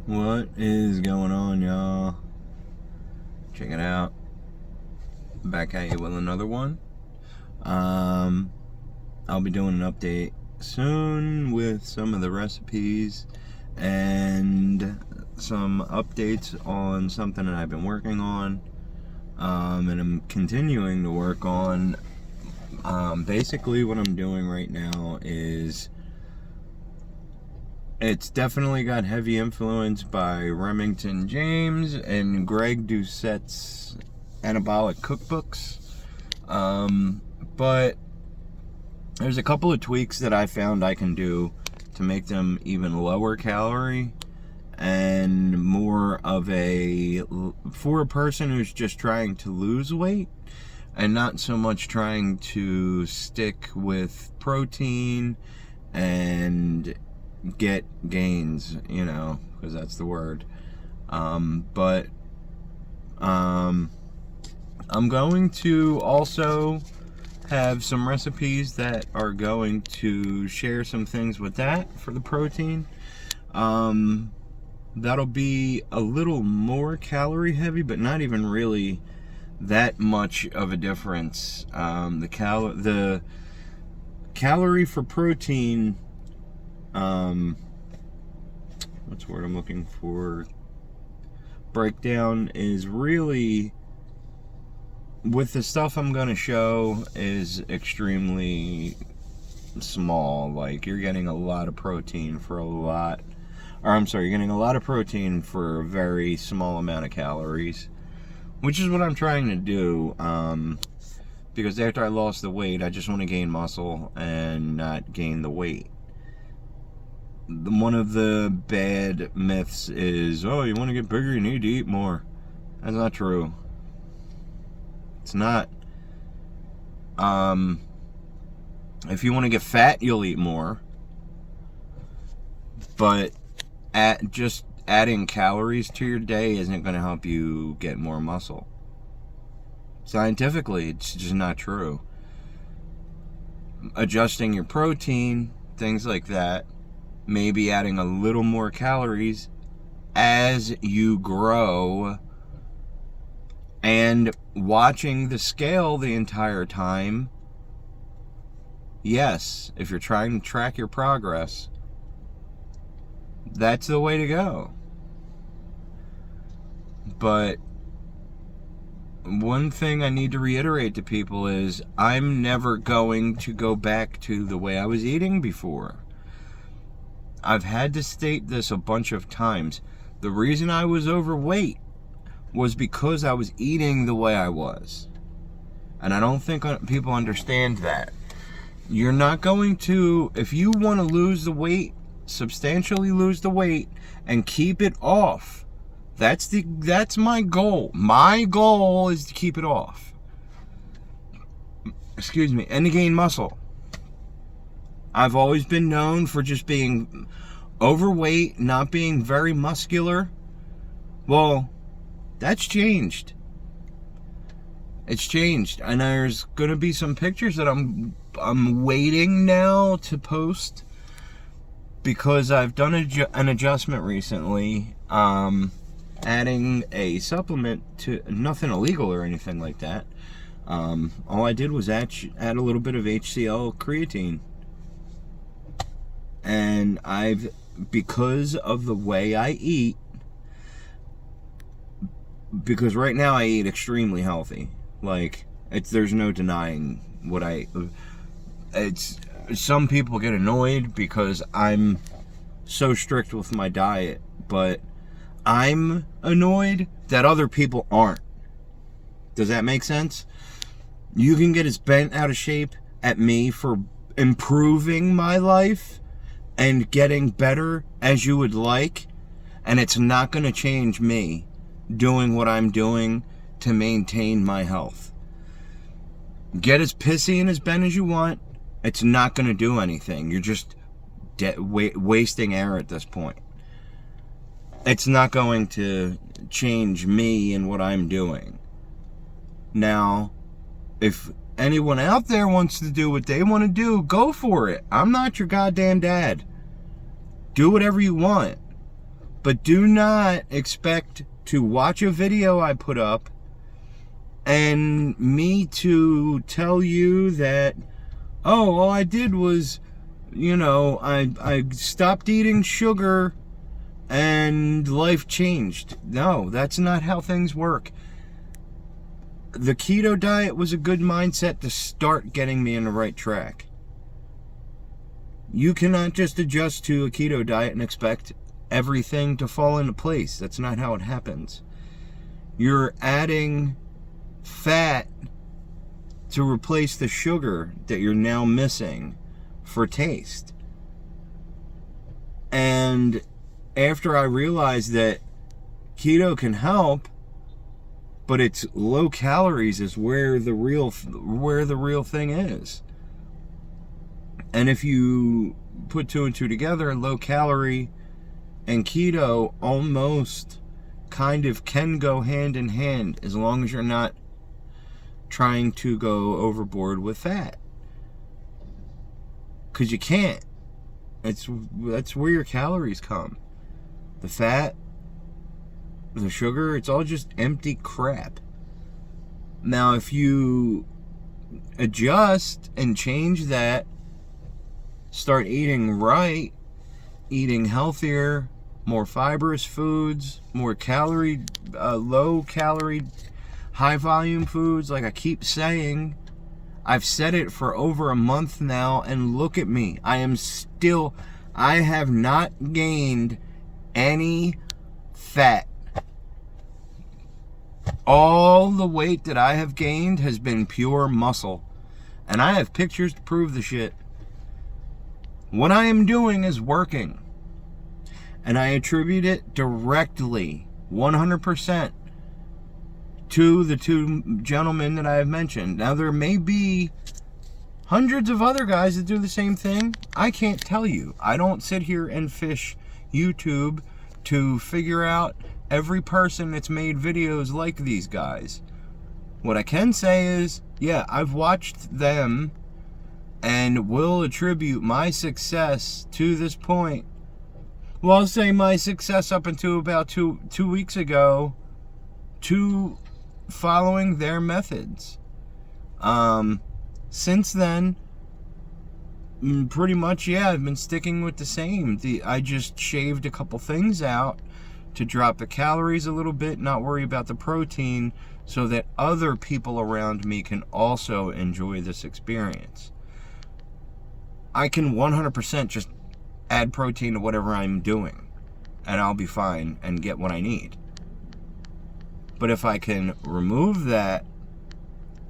What is going on, y'all? Check it out. Back at you with another one. I'll be doing an update soon with some of the recipes and some updates on something that I've been working on. And I'm continuing to work on. Basically, what I'm doing right now is it's definitely got heavy influence by Remington James and Greg Doucette's anabolic cookbooks. But there's a couple of tweaks that I found I can do to make them even lower calorie and more of for a person who's just trying to lose weight and not so much trying to stick with protein and get gains, because that's the word. But I'm going to also have some recipes that are going to share some things with that for the protein. That'll be a little more calorie heavy, but not even really that much of a difference. The calorie for protein, what's the word I'm looking for? Breakdown is really, with the stuff I'm going to show, is extremely small. Like, you're getting a lot of protein for you're getting a lot of protein for a very small amount of calories, which is what I'm trying to do. Because after I lost the weight, I just want to gain muscle and not gain the weight. One of the bad myths is, oh, you want to get bigger, you need to eat more. That's not true. It's not. If you want to get fat, you'll eat more. But just adding calories to your day isn't going to help you get more muscle. Scientifically, it's just not true. Adjusting your protein, things like that, maybe adding a little more calories as you grow, and watching the scale the entire time. Yes, if you're trying to track your progress, that's the way to go. But one thing I need to reiterate to people is I'm never going to go back to the way I was eating before. I've had to state this a bunch of times. The reason I was overweight was because I was eating the way I was. And I don't think people understand that. You're not going to, if you want to lose the weight, substantially lose the weight, and keep it off, that's my goal. My goal is to keep it off. Excuse me, and to gain muscle. I've always been known for just being overweight, not being very muscular. Well, that's changed. It's changed, and there's gonna be some pictures that I'm waiting now to post because I've done an adjustment recently, adding a supplement to nothing illegal or anything like that. All I did was add a little bit of HCl creatine. And because of the way I eat, because right now I eat extremely healthy. Like, there's no denying what some people get annoyed because I'm so strict with my diet, but I'm annoyed that other people aren't. Does that make sense? You can get as bent out of shape at me for improving my life and getting better as you would like, and it's not going to change me doing what I'm doing to maintain my health. Get as pissy and as bent as you want. It's not going to do anything. You're just wasting air at this point. It's not going to change me and what I'm doing. Now, if anyone out there wants to do what they want to do, go for it. I'm not your goddamn dad. Do whatever you want. But do not expect to watch a video I put up and me to tell you that, oh, all I did was, I stopped eating sugar and life changed. No, that's not how things work. The keto diet was a good mindset to start getting me in the right track. You cannot just adjust to a keto diet and expect everything to fall into place. That's not how it happens. You're adding fat to replace the sugar that you're now missing for taste. And after I realized that keto can help, but it's low calories is where the real thing is. And if you put two and two together, low calorie and keto almost kind of can go hand in hand, as long as you're not trying to go overboard with fat. Because you can't. That's where your calories come. The fat, the sugar, it's all just empty crap. Now, if you adjust and change that, start eating right, eating healthier, more fibrous foods, more low calorie, high volume foods, like I keep saying. I've said it for over a month now, and look at me. I have not gained any fat. All the weight that I have gained has been pure muscle. And I have pictures to prove the shit. What I am doing is working. And I attribute it directly, 100%, to the two gentlemen that I have mentioned. Now, there may be hundreds of other guys that do the same thing. I can't tell you. I don't sit here and fish YouTube to figure out every person that's made videos like these guys. What I can say is, yeah, I've watched them and will attribute my success to this point. Well, I'll say my success up until about two weeks ago to following their methods. Since then, pretty much, yeah, I've been sticking with the same. I just shaved a couple things out to drop the calories a little bit, not worry about the protein, so that other people around me can also enjoy this experience. I can 100% just add protein to whatever I'm doing, and I'll be fine and get what I need. But if I can remove that,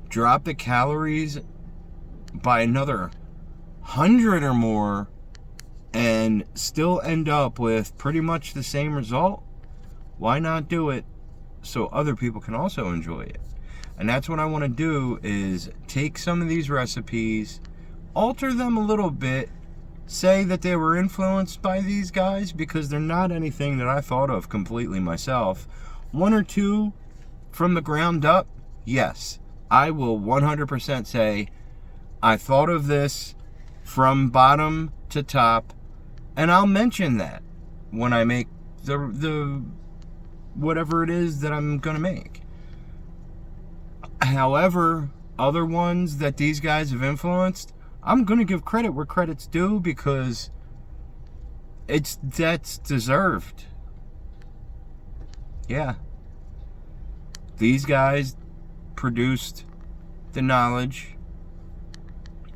drop the calories by another 100 or more, and still end up with pretty much the same result, why not do it so other people can also enjoy it? And that's what I want to do, is take some of these recipes, alter them a little bit, say that they were influenced by these guys, because they're not anything that I thought of completely myself. One or two from the ground up, yes, I will 100% say I thought of this from bottom to top, and I'll mention that when I make the whatever it is that I'm gonna make. However, other ones that these guys have influenced, I'm gonna give credit where credit's due, because that's deserved. Yeah. These guys produced the knowledge,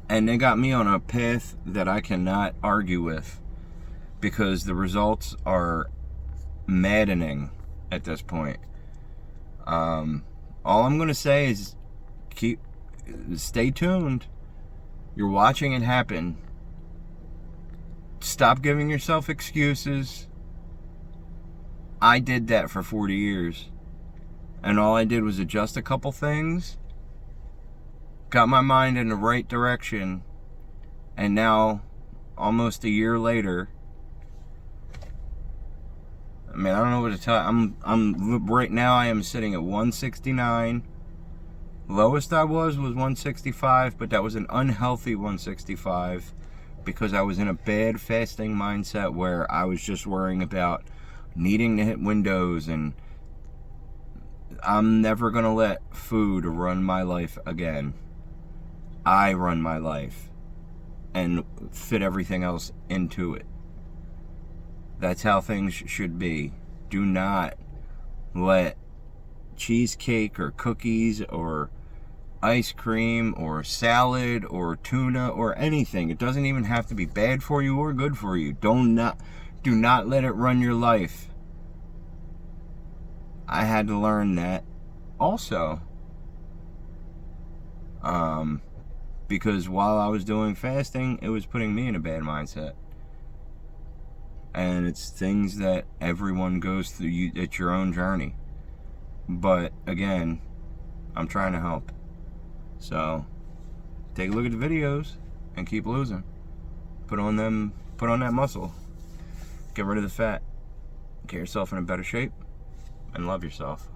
and they got me on a path that I cannot argue with, because the results are maddening at this point. All I'm going to say is stay tuned. You're watching it happen. Stop giving yourself excuses. I did that for 40 years. And all I did was adjust a couple things, got my mind in the right direction, and now, almost a year later, I mean, I don't know what to tell you. I'm right now, I am sitting at 169. Lowest I was 165, but that was an unhealthy 165, because I was in a bad fasting mindset where I was just worrying about needing to hit windows, and I'm never gonna let food run my life again. I run my life and fit everything else into it. That's how things should be. Do not let cheesecake or cookies or ice cream or salad or tuna or anything, it doesn't even have to be bad for you or good for you, do not let it run your life. I had to learn that also, because while I was doing fasting, it was putting me in a bad mindset. And it's things that everyone goes through. It's your own journey. But again, I'm trying to help. So take a look at the videos and keep losing. Put on that muscle. Get rid of the fat. Get yourself in a better shape and love yourself.